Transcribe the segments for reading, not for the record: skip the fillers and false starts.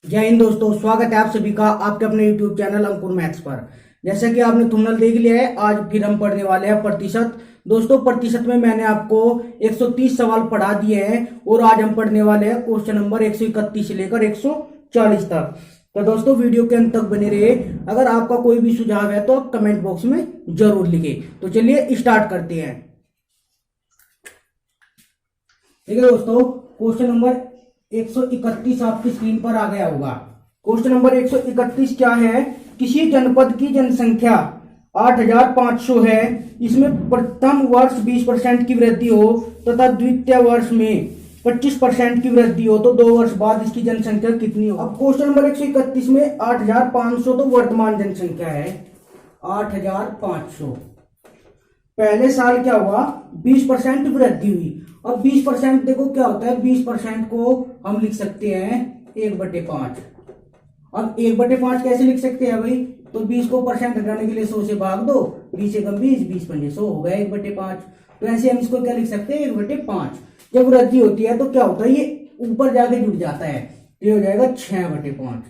जय हिंद दोस्तों, स्वागत है आप सभी का आपके अपने YouTube चैनल अंकुर मैथ्स पर। जैसा कि आपने थंबनेल देख लिया है, आज फिर हम पढ़ने वाले हैं प्रतिशत। दोस्तों, प्रतिशत में मैंने आपको 130 सवाल पढ़ा दिए हैं और आज हम पढ़ने वाले हैं क्वेश्चन नंबर 131 से लेकर 140 तक। तो दोस्तों, वीडियो के अंत तक बने रहिए। अगर आपका कोई भी सुझाव है तो आप कमेंट बॉक्स में जरूर लिखें। तो चलिए स्टार्ट करते हैं। ठीक है दोस्तों, क्वेश्चन नंबर 131 आपकी स्क्रीन पर आ गया होगा। क्वेश्चन नंबर 131 क्या है? किसी जनपद की जनसंख्या 8,500 है, इसमें प्रथम वर्ष 20% की वृद्धि हो तथा द्वितीय वर्ष में 25% की वृद्धि हो तो 2 वर्ष बाद इसकी जनसंख्या कितनी हो? अब क्वेश्चन नंबर 131 में 8,500 तो वर्तमान जनसंख्या है, 8,500। पहले साल क्या हुआ? 20% वृद्धि हुई। अब 20% देखो क्या होता है, 20% को हम लिख सकते हैं 1/5। अब 1/5 कैसे लिख सकते हैं भाई? तो 20 को परसेंट हटाने के लिए 100 से भाग दो, 20 से कम 20, 20 पंजे 100 हो गया 1/5। तो ऐसे हम इसको क्या लिख सकते हैं? 1/5। जब वृद्धि होती है तो क्या होता है, ये ऊपर जाके जुड़ जाता है, ये हो जाएगा 6/5।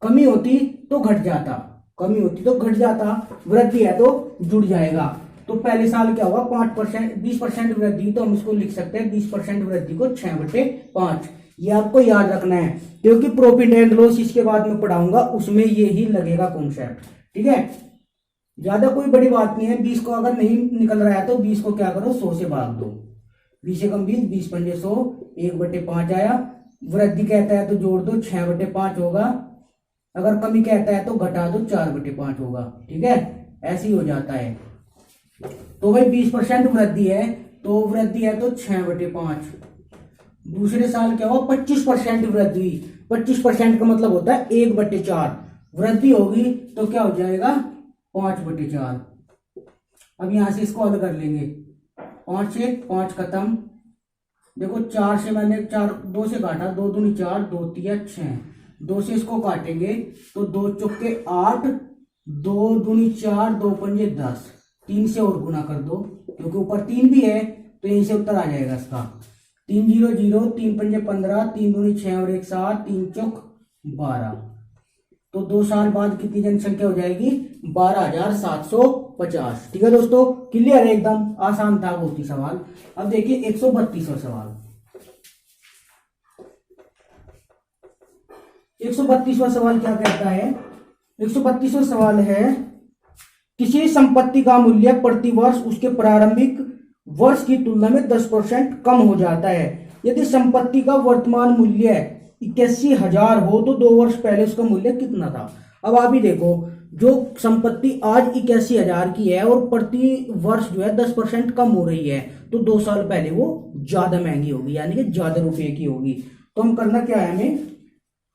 कमी होती तो घट जाता, कमी होती तो घट जाता, वृद्धि है तो जुड़ जाएगा। तो पहले साल क्या हुआ? 5%, 20% वृद्धि, तो हम इसको लिख सकते हैं 20% वृद्धि को 6/5। ये आपको याद रखना है क्योंकि प्रॉफिट एंड लॉस इसके बाद में पढ़ाऊंगा, उसमें ये ही लगेगा कॉन्सेप्ट। ठीक है, ज्यादा कोई बड़ी बात नहीं है। 20 को अगर नहीं निकल रहा है तो 20 को क्या करो, 100 से भाग दो, 20 से कम 20, 20 पंजे 100, 1/5 आया। वृद्धि कहता है तो जोड़ दो, 6/5 होगा। अगर कमी कहता है तो घटा दो, 4/5 होगा। ठीक है, ऐसे ही हो जाता है। तो भाई 20% वृद्धि है, तो वृद्धि है तो 6/5। दूसरे साल क्या हुआ? 25% वृद्धि हुई। 25% का मतलब होता है 1/4 वृद्धि होगी, तो क्या हो जाएगा? 5/4। अब यहां से इसको हल कर लेंगे, 5 से 5 खत्म। देखो 4 से मैंने 4, 2 से काटा, 2 दूनी 4, 2 तिया 6, 2 से इसको काटेंगे तो 2 चौके 8, 2 दूनी 4, 2 पंजे 10, 3 से और गुना कर दो क्योंकि ऊपर 3 भी है, तो यहीं से उत्तर आ जाएगा इसका। 3 0 0, 3 पंजे 15, 3 दूनी 6 और 1 7, 3 चौक 12। तो 2 साल बाद कितनी जनसंख्या हो जाएगी? 12,750। ठीक है दोस्तों, क्लियर है? एकदम आसान था बहुत ही सवाल। अब देखिए 132वां सवाल। 132वां सवाल क्या कहता है? 132वां सवाल है, किसी संपत्ति का मूल्य प्रति वर्ष उसके प्रारंभिक वर्ष की तुलना में 10% कम हो जाता है। यदि संपत्ति का वर्तमान मूल्य 81,000 हो तो 2 वर्ष पहले उसका मूल्य कितना था? अब आप ही देखो, जो संपत्ति आज 81,000 की है और प्रति वर्ष जो है 10% कम हो रही है, तो 2 साल पहले वो ज्यादा महंगी होगी, यानी कि ज्यादा रुपए की होगी। तो हम करना क्या है,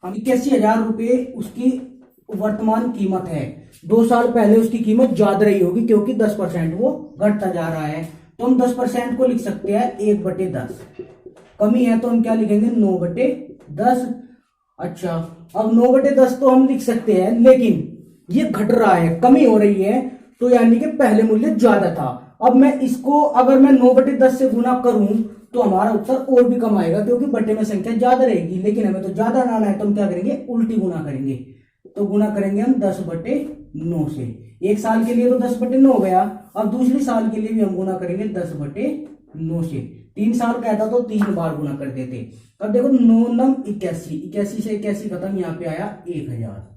हम 81,000 रुपये उसकी वर्तमान कीमत है, 2 साल पहले उसकी कीमत ज्यादा रही होगी क्योंकि 10% वो घटता जा रहा है। तो हम 10% को लिख सकते हैं 1/10। कमी है तो हम क्या लिखेंगे? 9/10। अच्छा, अब 9/10 तो हम लिख सकते हैं, लेकिन ये घट रहा है, कमी हो रही है, तो यानी कि पहले मूल्य ज्यादा था। अब मैं इसको अगर मैं 9/10 से गुना करूं तो हमारा उत्तर और भी कम आएगा क्योंकि बटे में संख्या ज्यादा रहेगी, लेकिन हमें तो ज्यादा लाना है, तो हम क्या करेंगे? उल्टी गुना करेंगे। तो गुना करेंगे हम 10/9 से। एक साल के लिए तो 10/9 गया, अब दूसरी साल के लिए भी हम गुना करेंगे 10/9 से। 3 साल कहता तो 3 बार गुना कर देते। अब देखो 9 9 81, 81 से 81 खत्म, यहाँ पे आया 1,000।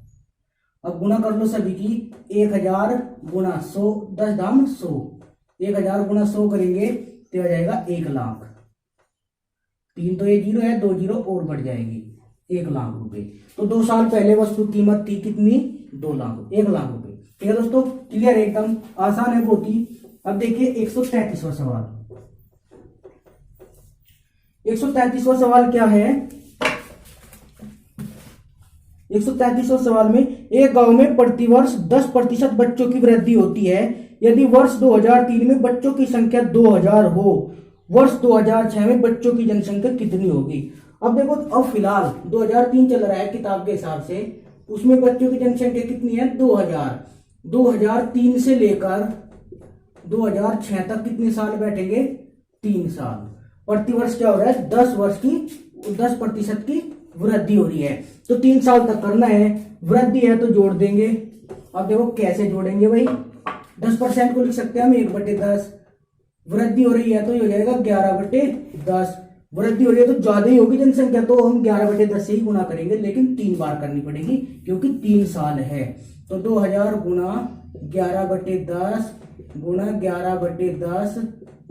अब गुना कर लो सभी की, 1,000 गुना 100, 10 दाम 100, 1,000 गुना 100 करेंगे तो आ जाएगा 1,00,000। 3 तो ये 0 है, 2 0 और बढ़ जाएगी, 1,00,000 रुपए। तो 2 साल पहले वस्तु कीमत थी कितनी? 1,00,000 रुपए। ठीक है दोस्तों, क्लियर? एकदम आसान है बहुत ही। अब देखिए 133वां सवाल। 133वां सवाल क्या है? 133वां सवाल में, एक गांव में प्रतिवर्ष 10% बच्चों की वृद्धि होती है। यदि वर्ष 2003 में बच्चों की संख्या 2,000 हो, वर्ष 2006 में बच्चों की जनसंख्या कितनी होगी? अब देखो, अब फिलहाल 2003 चल रहा है किताब के हिसाब से, उसमें बच्चों की जनसंख्या कितनी है? 2,000। 2003 से लेकर 2006 तक कितने साल बैठेंगे? 3 साल। प्रतिवर्ष क्या हो रहा है? 10% की वृद्धि हो रही है। तो 3 साल तक करना है, वृद्धि है तो जोड़ देंगे। अब देखो कैसे जोड़ेंगे भाई, 10% को लिख सकते हैं हम 1/10, वृद्धि हो रही है तो ये हो जाएगा 11/10, वृद्धि हो रही है तो ज्यादा ही होगी जनसंख्या तो हम 11/10 से ही गुना करेंगे, लेकिन 3 बार करनी पड़ेगी क्योंकि 3 साल है। तो 2000 गुना 11/10 गुना 11/10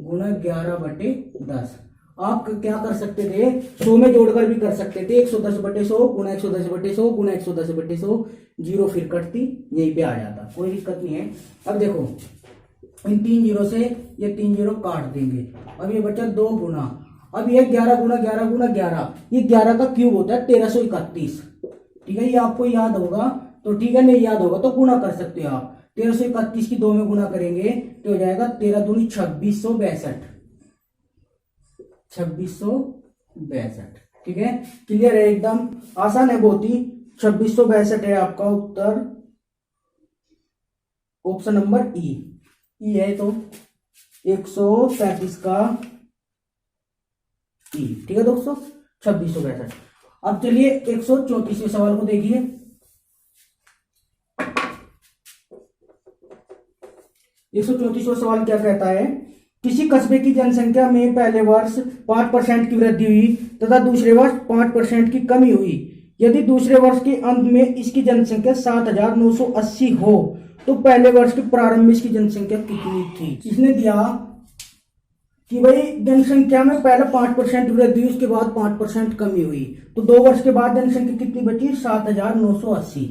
गुना 11/10। आप क्या कर सकते थे, 100 में जोड़कर भी कर सकते थे, 110/100 गुना 110/100 गुना 110/100, जीरो फिर कटती, यहीं पे आ जाता, कोई दिक्कत नहीं है। अब देखो इन 3 जीरो से ये 3 जीरो काट देंगे, अब ये बचा 2 गुना, अब ये 11 गुना 11 गुना 11, ये 11 का क्यूब होता है 1331। ठीक है, ये आपको याद होगा तो ठीक है, नहीं याद होगा तो गुना कर सकते हो आप। 1331 की 2 में गुना करेंगे तो हो जाएगा 13 दूनी 2662, 2662। ठीक है, क्लियर है, एकदम आसान है बहुत ही। 2662 है आपका उत्तर, ऑप्शन नंबर ई है तो 137 का ई। ठीक है दोस्तों, 2662। अब चलिए 134वें सवाल को देखिए। 134वां सवाल क्या कहता है, किसी कस्बे की जनसंख्या में पहले वर्ष 5% की वृद्धि हुई तथा दूसरे वर्ष 5% की कमी हुई। यदि दूसरे वर्ष के अंत में इसकी जनसंख्या 7980 हो तो पहले वर्ष के प्रारंभ में इसकी जनसंख्या कितनी थी। इसने दिया कि भाई जनसंख्या में पहले 5% वृद्धि हुई, उसके बाद 5% कमी हुई, तो 2 वर्ष के बाद जनसंख्या कितनी बची, 7980।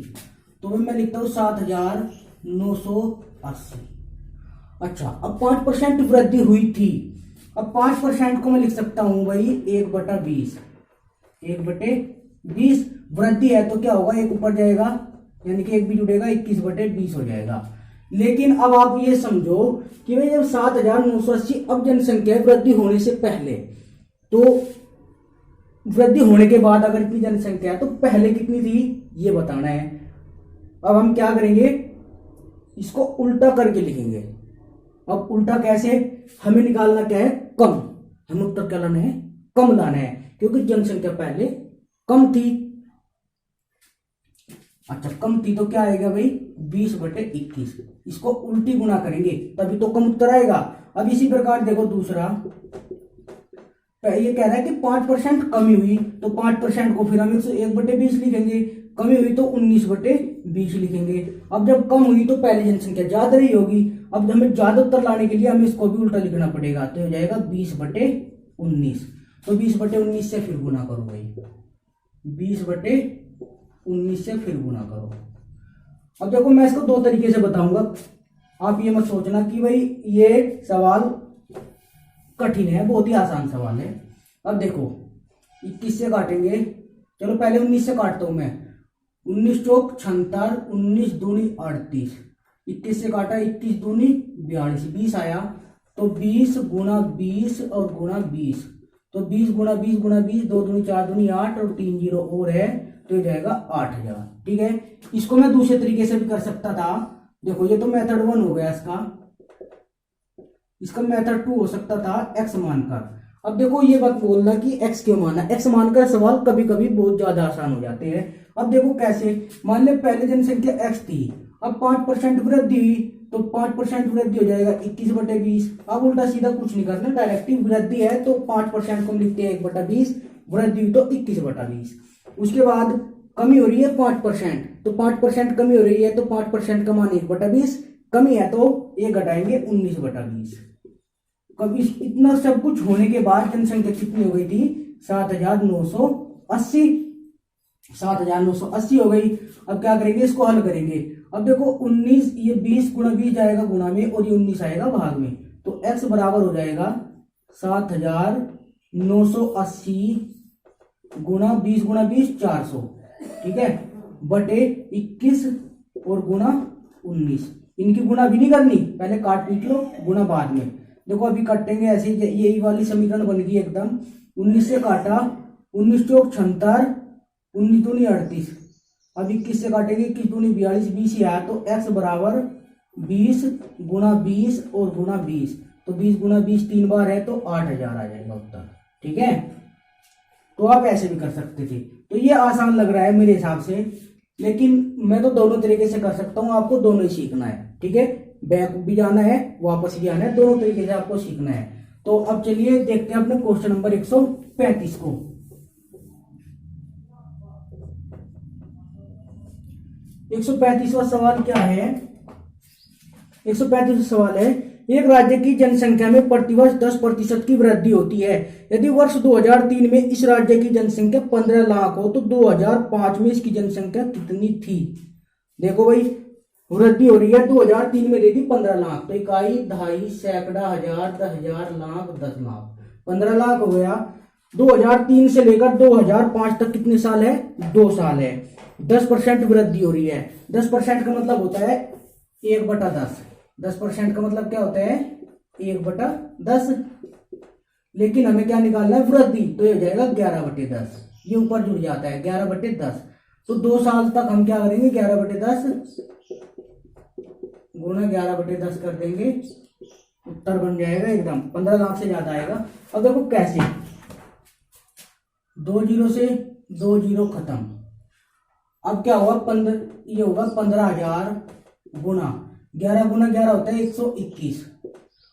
तो मैं लिखता हूं 7980। अच्छा, अब 5% वृद्धि हुई थी, अब 5% को मैं लिख सकता हूं भाई 1/20, 1/20। वृद्धि है तो क्या होगा, एक ऊपर जाएगा यानी कि एक भी जुड़ेगा, 21/20 हो जाएगा। लेकिन अब आप ये समझो कि भाई जब 7980, अब जनसंख्या वृद्धि होने से पहले, तो वृद्धि होने के बाद अगर इतनी जनसंख्या है तो पहले कितनी थी ये बताना है। अब हम क्या करेंगे, इसको उल्टा करके लिखेंगे। अब उल्टा कैसे, हमें निकालना क्या है, कम, हमें उत्तर क्या लाना है, कम लाना है, क्योंकि जनसंख्या पहले कम थी। अच्छा, कम थी तो क्या आएगा भाई 20/21, इसको उल्टी गुना करेंगे तभी तो कम उत्तर आएगा। अब इसी प्रकार देखो दूसरा, ये कह रहा है कि 5% कमी हुई, तो 5% को फिर हम 1/20 लिखेंगे, कमी हुई तो 19/20 लिखेंगे। अब जब कम हुई तो पहले जनसंख्या ज्यादा रही होगी, अब हमें ज्यादा उत्तर लाने के लिए हमें इसको भी उल्टा लिखना पड़ेगा, तो हो जाएगा 20/19। तो 20/19 से फिर गुना करो भाई, 20/19 से फिर गुना करो। अब देखो मैं इसको 2 तरीके से बताऊंगा, आप ये मत सोचना कि भाई ये सवाल कठिन है, बहुत ही आसान सवाल है। अब देखो 21 से काटेंगे, चलो पहले 19 से काटता हूं मैं, 19 चौक 76, 19 दूनी 38, 21 से काटा, 21 दूनी 42, 20 आया, तो 20 गुना 20 और गुना 20, तो 20 गुना 20 गुना 20, 2 दूनी 4 दूनी 8 और 3 जीरो और है तो ये जाएगा 8000। ठीक है, इसको मैं दूसरे तरीके से भी कर सकता था, देखो ये तो मेथड 1 हो गया इसका मेथड 2 हो सकता था x मानकर। अब देखो ये बात बोलना कि x क्यों माना, x मानकर सवाल कभी कभी बहुत ज्यादा आसान हो जाते हैं। अब देखो कैसे, मान ले पहले जनसंख्या x थी, अब 5% वृद्धि हुई तो 5% वृद्धि हो जाएगा 21/20। अब उल्टा सीधा कुछ नहीं करना, डायरेक्टली वृद्धि है तो 5% को हम लिखते हैं 1/20, वृद्धि हुई तो 21/20। उसके बाद कमी हो रही है 5%, तो 5% कमी हो रही है तो 5% का मान 1/20, कमी है तो ये घटाएंगे 19/20। कभी इतना सब कुछ होने के बाद जनसंख्या कितनी हो गई थी, 7980, 7980 हो गई। अब क्या करेंगे, इसको हल करेंगे। अब देखो 19, ये 20 गुना 20 जाएगा गुना में और ये 19 आएगा भाग में, तो x बराबर हो जाएगा 7980 गुना 20 गुना 20 400, ठीक है, बटे 21 और गुना 19। इनकी गुना भी नहीं करनी, पहले काट पीट लो, गुना बाद में। देखो अभी काटेंगे ऐसे ही, यही वाली समीकरण बन गई एकदम। 19 से काटा, 19 चौक 76, 19 दूनी 38, अब 21 से काटेंगे, 21 दूनी 42, 20 ही आया, तो x बराबर 20 गुना 20 और गुना 20, तो 20 गुना 20 3 बार है तो 8000 आ जाएगा उत्तर। ठीक है, तो आप ऐसे भी कर सकते थे। तो ये आसान लग रहा है मेरे हिसाब से, लेकिन मैं तो दोनों तरीके से कर सकता हूँ, आपको दोनों ही सीखना है। ठीक है, बैक भी जाना है, वापस भी आना है, दोनों तरीके से आपको सीखना है। तो अब चलिए देखते हैं अपने क्वेश्चन नंबर 135 को। 135वां सवाल क्या है? 135वां सवाल है, एक राज्य की जनसंख्या में प्रतिवर्ष 10% की वृद्धि होती है। यदि वर्ष 2003 में इस राज्य की जनसंख्या 15 लाख हो तो 2005 में इसकी जनसंख्या कितनी थी? देखो भाई, वृद्धि हो रही है, 2003 में थी 15 लाख, तो इकाई, दहाई, सैकड़ा, हजार, 10,000, लाख, 10 लाख, 15 लाख हो गया। 2003 से लेकर 2005 तक कितने साल है? 2 साल है। 10% वृद्धि हो रही है। 10% का मतलब होता है 1/10। 10% का मतलब क्या होता है? 1/10। लेकिन हमें क्या निकालना है? वृद्धि, तो ये हो जाएगा 11/10। ये ऊपर जुड़ जाता है 11/10। तो 2 साल तक हम क्या करेंगे? 11/10 गुणा 11/10 कर देंगे, उत्तर बन जाएगा एकदम 15 लाख से ज्यादा आएगा। अब देखो कैसे, 2 जीरो से 2 जीरो खत्म। अब क्या होगा? 15, ये होगा 15,000 गुना 11 गुना 11 होता है 121।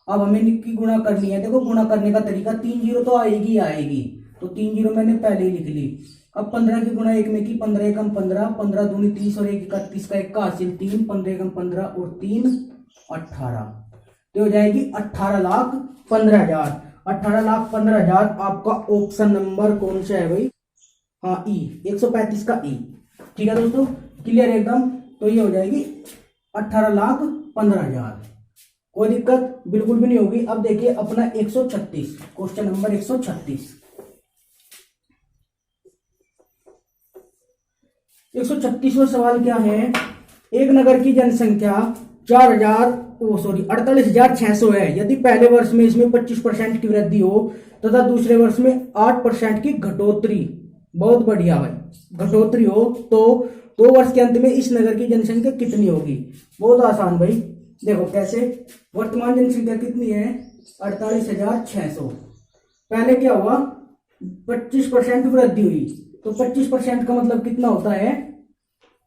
अब हमें की गुणा करनी है। देखो गुणा करने का तरीका, 3 जीरो तो आएगी आएगी, तो 3 जीरो मैंने पहले ही लिख ली। अब 15 की गुणा 1 में की, 15 एकम 15, 15 दूनी 30 और 1 31 का 1 का हासिल 3, 15 एकम 15 और 3 18, तो हो जाएगी 18,15,000। 18,15,000 आपका ऑप्शन नंबर कौन सा है भाई? हाँ, ई, 135 का ई। ठीक है दोस्तों, क्लियर एकदम। तो ये हो जाएगी 18,15,000। कोई दिक्कत बिल्कुल भी नहीं होगी। अब देखिए अपना 136, क्वेश्चन नंबर 136। 136वां सवाल क्या है? एक नगर की जनसंख्या 48,600 है। यदि पहले वर्ष में इसमें 25% की वृद्धि हो तथा दूसरे वर्ष में 8% की घटोतरी, बहुत बढ़िया भाई, घटोतरी हो तो 2 वर्ष के अंत में इस नगर की जनसंख्या कितनी होगी? बहुत आसान भाई, देखो कैसे। वर्तमान जनसंख्या कितनी है? 48,600। पहले क्या हुआ? 25% वृद्धि हुई, तो 25% का मतलब कितना होता है?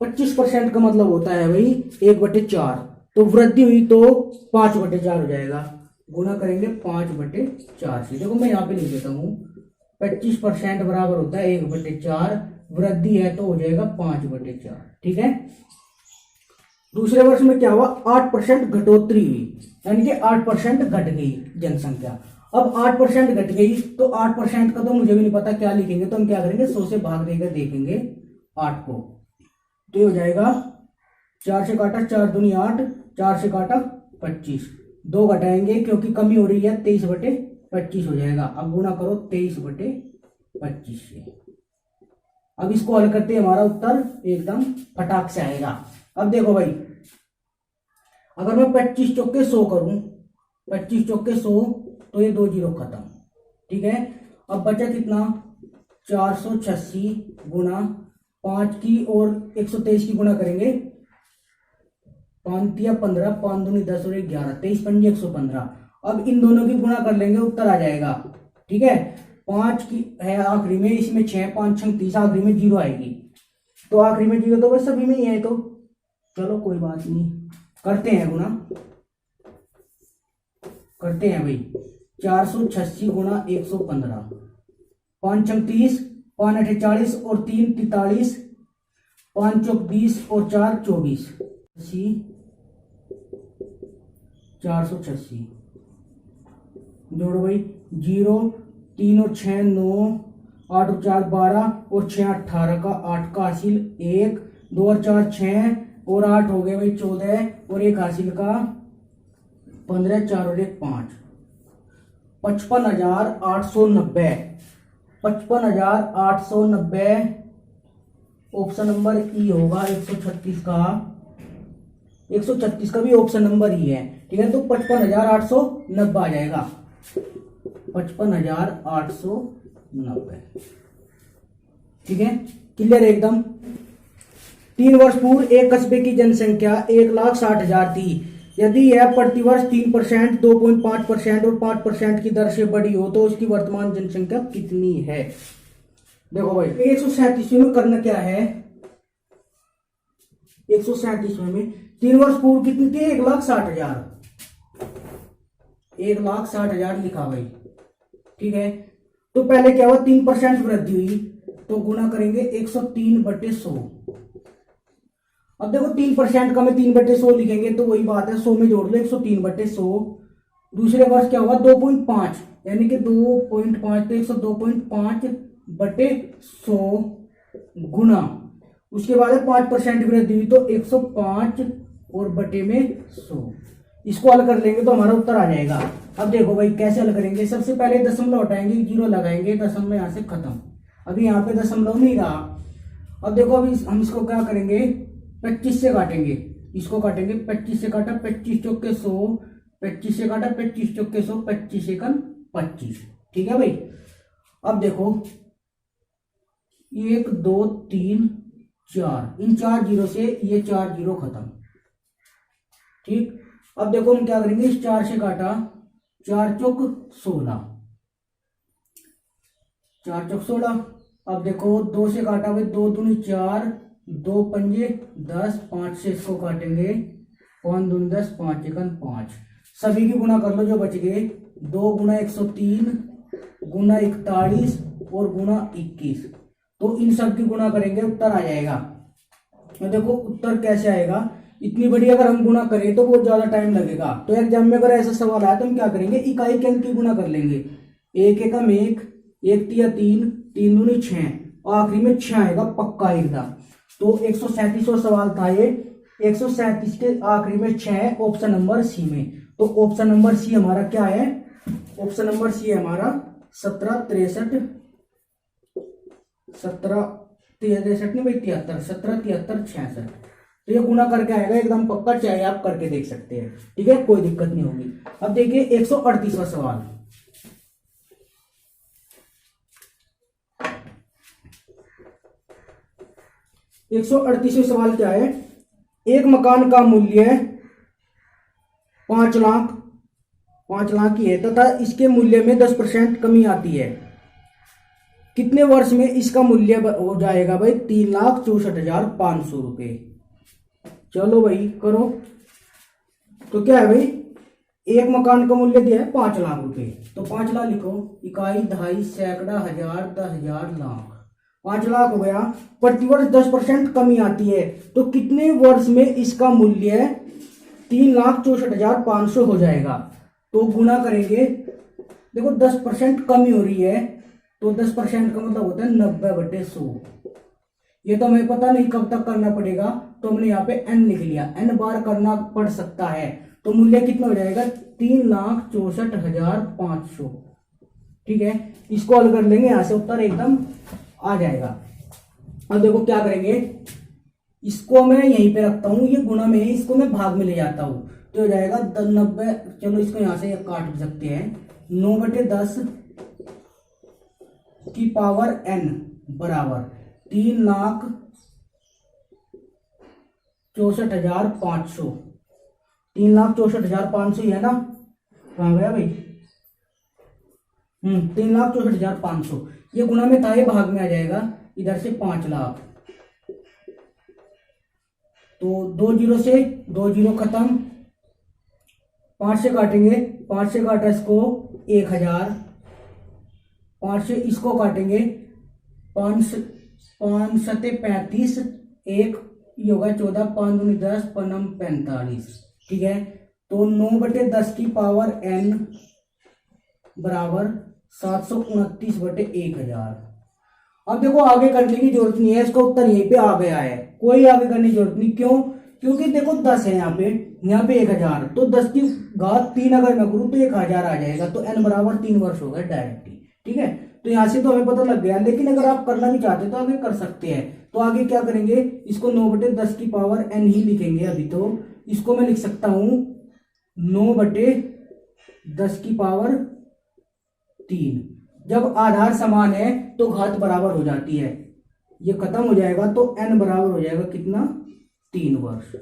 25% का मतलब होता है भाई 1/4। तो वृद्धि हुई तो 5/4 हो जाएगा। गुना करेंगे 5/4 से। देखो मैं यहाँ पे लिख देता हूँ, 25% बराबर होता है 1/4, वृद्धि है तो हो जाएगा 5/4। ठीक है। दूसरे वर्ष में क्या हुआ? 8% घटोतरी हुई, यानी कि 8% घट गई जनसंख्या। अब 8% घट गई तो 8% का तो मुझे भी नहीं पता क्या लिखेंगे, तो हम क्या करेंगे? 100 से भाग देकर देखेंगे 8 को, तो ये हो जाएगा 4 से काटा 4 दूनी 8, 4 से काटा 25, 2 घटाएंगे क्योंकि कमी हो रही है, 23/25 हो जाएगा। अब गुणा करो 23/25 से। अब इसको हल करते हमारा उत्तर एकदम फटाक से आएगा। अब देखो भाई, अगर मैं 25 चौके 100 करूं, 25 चौके 100, तो ये 2 जीरो खत्म। ठीक है। अब बचा कितना? 486 गुना 5 की और 123 की गुणा करेंगे, 5 या 15, 5 दूनी 10 और 1 11, 23 पंजे 115। अब इन दोनों की गुणा कर लेंगे, उत्तर आ जाएगा। ठीक है। 5 की है आखिरी में, इसमें 6, 5 6 30, आखिरी में 0 आएगी, तो आखिरी में 0 तो बस सभी में ही है, तो चलो कोई बात नहीं, करते हैं गुना, करते हैं भाई। 486 गुना 115, 5 6 30, 5 8 40 और 3 43, 5 चौक 20 और 4 24, 486 जोड़ो भाई, 0 3 और 6 9, 8 और 4 12 और 6 18 का 8 का हासिल 1, 2 और 4 6 और 8 हो गए भाई 14 और 1 हासिल का 15, 4 और 1 5, 55,890, 55,890 ऑप्शन नंबर ई होगा 136 का। 136 का भी ऑप्शन नंबर ही है। ठीक है, तो 55,890 आ जाएगा, 55,890। ठीक है, क्लियर एकदम। 3 वर्ष पूर्व एक कस्बे की जनसंख्या 1,60,000 थी। यदि यह प्रतिवर्ष 3%, 2.5% और 5% की दर से बढ़ी हो तो उसकी वर्तमान जनसंख्या कितनी है? देखो भाई 137वें में करना क्या है, 137वें में 3 वर्ष पूर्व कितनी थी, 1,60,000, 1,60,000 लिखा भाई। ठीक है, तो पहले क्या हुआ, 3% वृद्धि हुई, तो गुना करेंगे 103/100। अब देखो 3% का में 3/100 लिखेंगे तो वही बात है, 100 में जोड़ लो 103/100। दूसरे वर्ष क्या होगा 2.5, यानी कि 2.5, तो 102.5/100 गुना, उसके बाद 5% वृद्धि हुई तो 105 और बटे में 100। इसको हल कर लेंगे तो हमारा उत्तर आ जाएगा। अब देखो भाई कैसे हल करेंगे, सबसे पहले दशमलव हटाएंगे, 0 लगाएंगे, दशमलव यहाँ से खत्म, अभी यहाँ पे दशमलव नहीं रहा। अब देखो अभी हम इसको क्या करेंगे, 25 से काटेंगे, इसको काटेंगे 25 से काटा, 25 चौके 100, 25 से काटा, 25 चौके 100, 25 एकम 25। ठीक है भाई, अब देखो 1 2 3 4, इन 4 जीरो से ये 4 जीरो खत्म। ठीक, अब देखो हम क्या करेंगे, इस 4 से काटा, 4 चौक 16, 4 चौक 16। अब देखो 2 से काटा भाई, 2 दूनी 4, 2 पंजे 10, 5 से इसको काटेंगे, 5 दूनी 10, 5 एकम 5। सभी की गुना कर लो जो बच गए, 2 गुना 103 गुना 41 और गुना 21, तो इन सब की गुना करेंगे, उत्तर आ जाएगा। तो देखो उत्तर कैसे आएगा, इतनी बड़ी अगर हम गुना करें तो बहुत ज्यादा टाइम लगेगा, तो एग्जाम में अगर ऐसा सवाल आया तो हम क्या करेंगे, इकाई के अंक की गुना कर लेंगे, 1 एकम 1, 1 तिया 3, 3 दूनी 6, आखिरी में 6 आएगा पक्का एकदम। तो 137वां सवाल था ये, 137 के आखिरी में 6 है, ऑप्शन नंबर सी में। तो ऑप्शन नंबर सी हमारा क्या है, ऑप्शन नंबर सी है हमारा 1763, 1763 नहीं भाई 73, 1773 66। तो ये गुना करके आएगा एकदम पक्का, चाहे आप करके देख सकते हैं। ठीक है, कोई दिक्कत नहीं होगी। अब देखिए 138वां सवाल, 138वां सवाल क्या है, एक मकान का मूल्य 5 लाख, 5 लाख की है तथा इसके मूल्य में 10% कमी आती है, कितने वर्ष में इसका मूल्य हो जाएगा भाई, 3,64,500 रुपए। चलो भाई करो, तो क्या है भाई, एक मकान का मूल्य दिया है 5 लाख रुपए, तो 5 लाख लिखो, इकाई, दहाई, सैकड़ा, हजार, 10,000, लाख, 5 लाख हो गया। प्रतिवर्ष 10% कमी आती है, तो कितने वर्ष में इसका मूल्य 3,64,500 हो जाएगा। तो गुना करेंगे, देखो 10% कमी हो रही है, तो 10% का मतलब होता है 90/100। ये तो हमें पता नहीं कब तक करना पड़ेगा, तो हमने यहाँ पे n लिख लिया, n बार करना पड़ सकता है, तो मूल्य कितना हो जाएगा, 3,64,500। ठीक है, इसको हल कर लेंगे, यहां से उत्तर एकदम आ जाएगा। अब देखो क्या करेंगे, इसको मैं यहीं पे रखता हूं, ये गुना में है, इसको मैं भाग में ले जाता हूं, तो हो जाएगा 90, चलो इसको यहां से काट भी सकते हैं, 9/10 की पावर n बराबर 3,64,500, 3,64,500 है ना, कहां गया भाई, 3,64,500, ये गुना में था, ये भाग में आ जाएगा, इधर से 5 लाख, तो 2 जीरो से 2 जीरो खत्म, 5 से काटेंगे, 5 से काटा इसको 1,000, 5 से इसको काटेंगे, 5 सते 35, 1 ये होगा 14, 5 दूनी 10, 5 45। ठीक है, तो 9/10 की पावर n बराबर 729/1000। अब देखो आगे करने की जरूरत नहीं है, इसका उत्तर यहीं पे आ गया है, कोई आगे करने की जरूरत नहीं, क्यों, क्योंकि देखो 10 है यहाँ पे 1,000, तो 10 की घात 3 अगर मैं करूँ तो 1,000 आ जाएगा, तो n बराबर 3 वर्ष होगा डायरेक्टली। ठीक है, तो यहां से तो हमें पता लग गया, लेकिन अगर आप करना भी चाहते तो आगे कर सकते हैं। तो आगे क्या करेंगे, इसको 9/10 की पावर n ही लिखेंगे अभी, तो इसको मैं लिख सकता हूं 9/10 की पावर 3। जब आधार समान है तो घात बराबर हो जाती है, ये खत्म हो जाएगा, तो n बराबर हो जाएगा कितना, 3 वर्ष।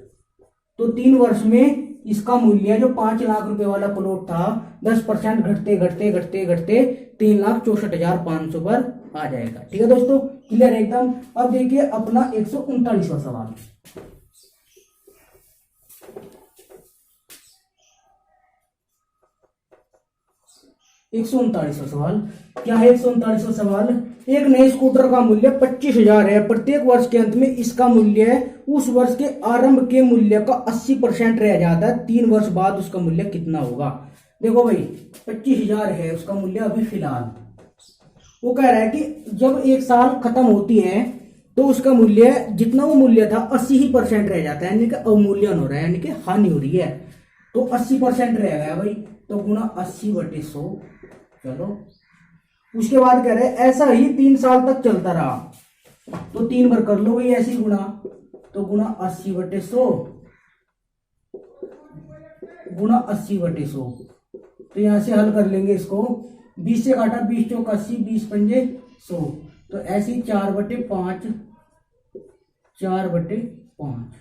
तो 3 वर्ष में इसका मूल्य जो 5 लाख रुपए वाला प्लॉट था 10% घटते घटते घटते घटते 3,64,500 पर आ जाएगा। ठीक है दोस्तों, क्लियर एकदम। अब देखिए अपना 139वां सवाल। एक सौ उनतालीसवां सवाल क्या है? 139वां सवाल, एक नए स्कूटर का मूल्य 25,000 है। प्रत्येक वर्ष के अंत में इसका मूल्य उस वर्ष के आरंभ के मूल्य का 80% रह जाता है। 3 वर्ष बाद उसका मूल्य कितना होगा? देखो भाई 25,000 है उसका मूल्य अभी फिलहाल। वो कह रहा है कि जब एक साल खत्म होती है तो उसका मूल्य जितना वो मूल्य था 80% रह जाता है, यानी कि अवमूल्यन हो रहा है, यानी कि हानि हो रही है। तो 80% रह गया भाई, तो गुना 80/100। चलो उसके बाद कह रहे हैं ऐसा ही 3 साल तक चलता रहा, तो 3 बार कर लो भाई ऐसी गुना, तो गुना 80/100 गुना 80/100। तो यहां से हल कर लेंगे इसको, 20 से काटा, 20 चौक 80, 20 पंजे 100, तो ऐसी 4/5 4/5।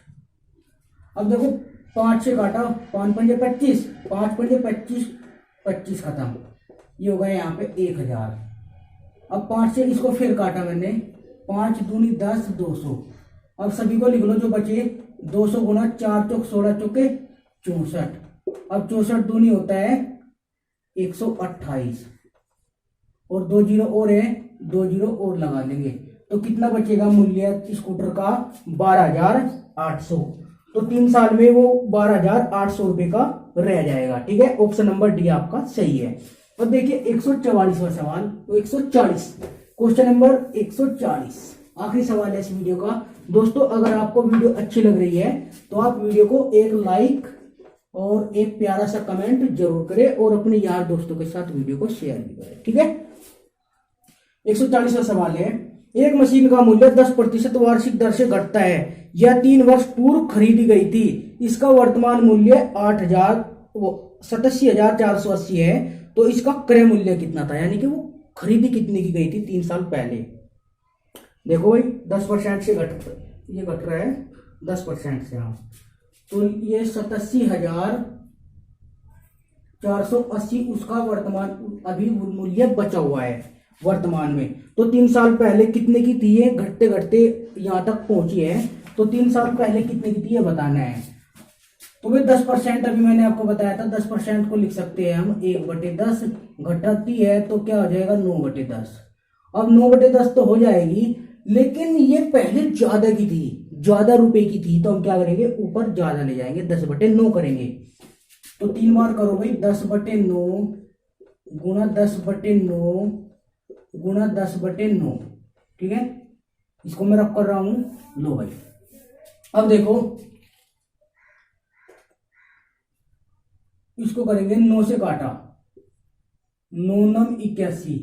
अब देखो 5 से काटा, 5 पंजे 25, 5 पंजे 25, 25 खत्म, ये होगा यहाँ पे 1000। अब 5 से इसको फिर काटा मैंने, 5 दूनी 10, 200। अब सभी को लिख लो जो बचे, 200 गुना 4 चौक 16 चौके 64। अब 64 दूनी होता है 128, और 2 जीरो और है, 2 जीरो और लगा लेंगे, तो कितना बचेगा मूल्य स्कूटर का? 12,800। तो 3 साल में वो 12,800 रुपए का रह जाएगा। ठीक है, ऑप्शन नंबर डी आपका सही है। अब देखिए 144वां सवाल, 140, क्वेश्चन नंबर 140, आखिरी सवाल है इस वीडियो का। दोस्तों अगर आपको वीडियो अच्छी लग रही है तो आप वीडियो को एक लाइक और एक प्यारा सा कमेंट जरूर करें, और अपने यार दोस्तों के साथ वीडियो को शेयर भी करें। ठीक है, 140वां सवाल है, एक मशीन का मूल्य 10% वार्षिक दर से घटता है। यह 3 वर्ष पूर्व खरीदी गई थी। इसका वर्तमान मूल्य 87,480 है। तो इसका क्रय मूल्य कितना था, यानी कि वो खरीदी कितने की गई थी 3 साल पहले? देखो भाई 10% से ये घट रहा है 10% से। हाँ, तो ये 87,480 उसका वर्तमान अभी मूल्य बचा हुआ है वर्तमान में। तो 3 साल पहले कितने की थी ये, घटते घटते यहां तक पहुंची है, तो 3 साल पहले कितने की थी ये बताना है। तो भाई 10%, अभी मैंने आपको बताया था 10% को लिख सकते हैं हम 1/10, घटाती है तो क्या हो जाएगा 9/10। अब 9/10 तो हो जाएगी, लेकिन ये पहले ज्यादा की थी, ज्यादा रुपए की थी, तो हम क्या करेंगे ऊपर ज्यादा ले जाएंगे, 10/9 करेंगे। तो 3 बार करो भाई, 10/9 गुना 10/9 गुना 10/9। ठीक है, इसको मैं रख कर रहा हूं, लो भाई। अब देखो इसको करेंगे 9 से काटा, 9 9 81,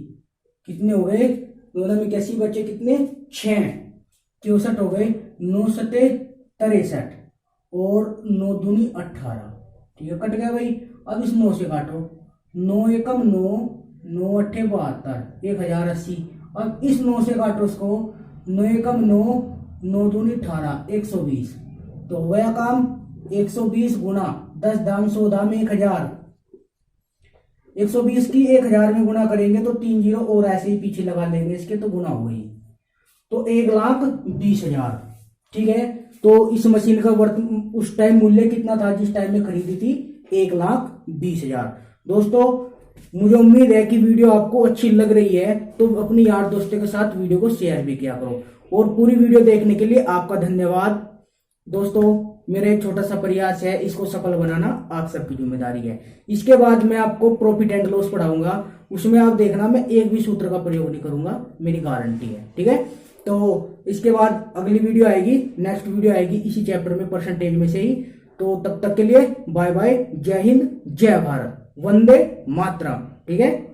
कितने हो गए? 9 9 81 बचे कितने? 6, 64 हो गए, 9 7 63, और 9 दूनी 18। ठीक है, कट गया भाई। अब इस 9 से काटो, 9 एकम 9, 9 अट्ठे 72, 1080। अब इस 9 से काटो इसको, 9 एकम 9, 9 दूनी 18, 120। तो हो गया काम, 120 गुना 10 दाम 100 दाम 1000। 120 की 1000 में गुना करेंगे तो 3 जीरो और ऐसे ही पीछे लगा लेंगे इसके, तो गुना हो गई, तो 1,20,000। ठीक है, तो इस मशीन का उस टाइम मूल्य कितना था जिस टाइम में खरीदी थी? 1,20,000। दोस्तों मुझे उम्मीद है कि वीडियो आपको अच्छी लग रही है, तो अपने यार दोस्तों के साथ वीडियो को शेयर भी किया करो, और पूरी वीडियो देखने के लिए आपका धन्यवाद। दोस्तों मेरा एक छोटा सा प्रयास है, इसको सफल बनाना आप सबकी जिम्मेदारी है। इसके बाद मैं आपको प्रॉफिट एंड लॉस पढ़ाऊंगा, उसमें आप देखना मैं एक भी सूत्र का प्रयोग नहीं करूंगा, मेरी गारंटी है। ठीक है, तो इसके बाद अगली वीडियो आएगी, नेक्स्ट वीडियो आएगी इसी चैप्टर में, परसेंटेज में से ही। तो तब तक के लिए बाय बाय, जय हिंद, जय भारत, वंदे मातरम। ठीक है।